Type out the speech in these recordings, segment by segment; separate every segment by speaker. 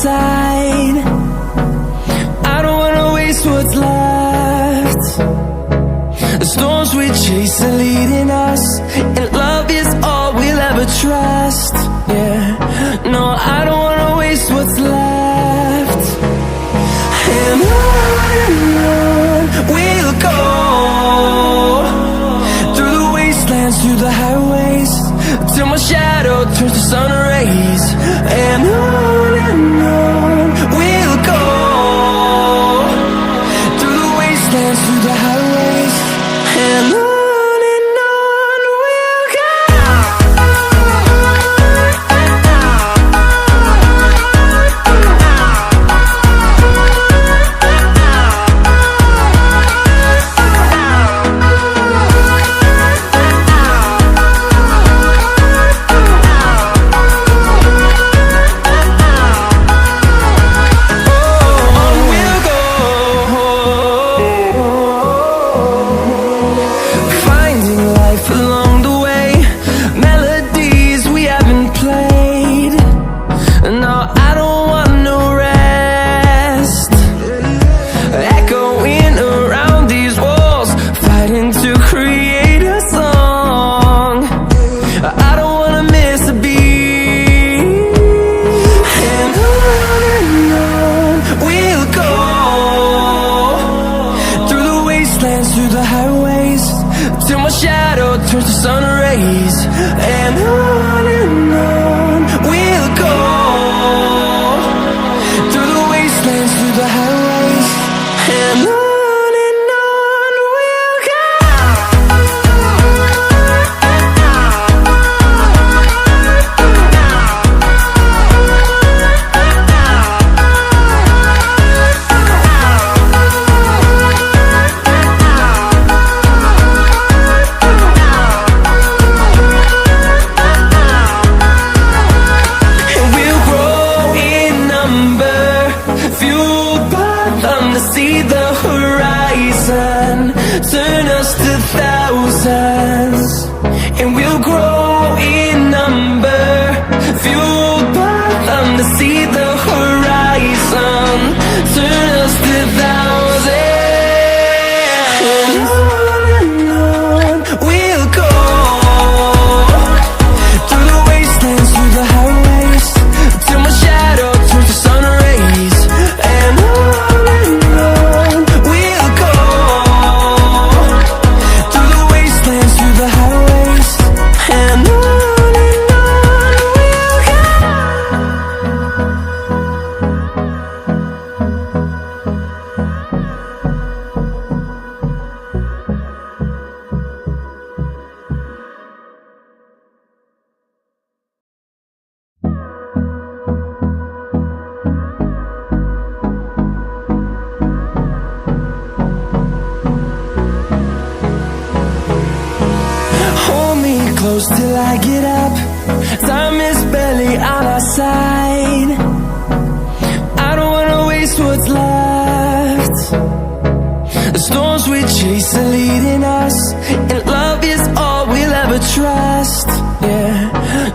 Speaker 1: side. I don't wanna waste what's left. The storms we chase are leading us, and love is all we'll ever trust. Yeah, no, I don't wanna waste what's left. And on we'll go, through the wastelands, through the highways, till my shadow turns to sun rays. And on we'll go, through the wastelands, through the highways, and on we'll go. Through the highways, till my shadow turns to sun rays. And on we'll go, through the wastelands, through the highways, and on we'll go. See the horizon, turn us to thousands, and we'll grow in number, fueled by them to see the horizon, turn us to thousands. And on we'll go, through the wastelands, through the highways, till my shadow turns to sun rays. And close till I get up, time is barely on our side. I don't wanna waste what's left. The storms we chase are leading us, and love is all we'll ever trust. Yeah,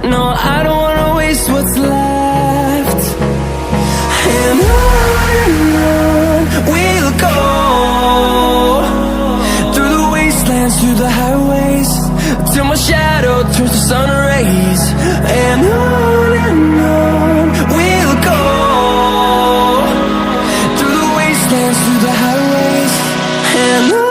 Speaker 1: no, I don't wanna waste what's left. And on we'll go, through the wastelands, through the highways, till my shadow turns to sun rays. And on we'll go, through the wastelands, through the highways, and on.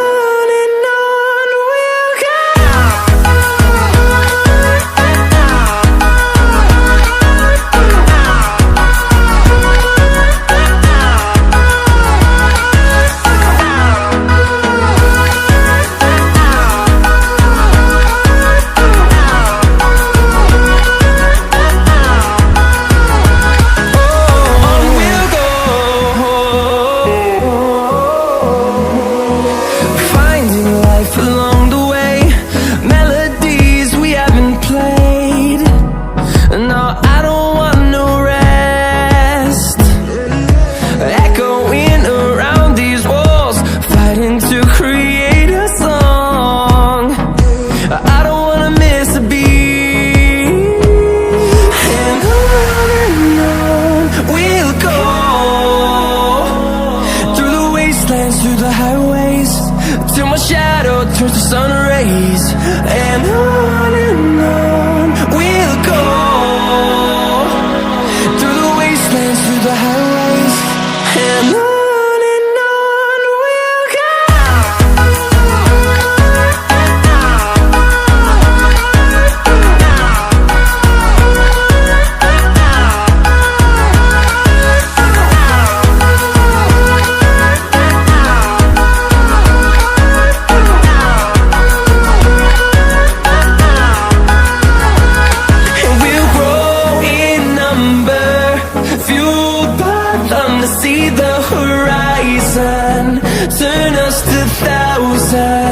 Speaker 1: running through the highways, and on we'll go. And we'll grow in number, fueled by them to see the horizon, turn us to thousands.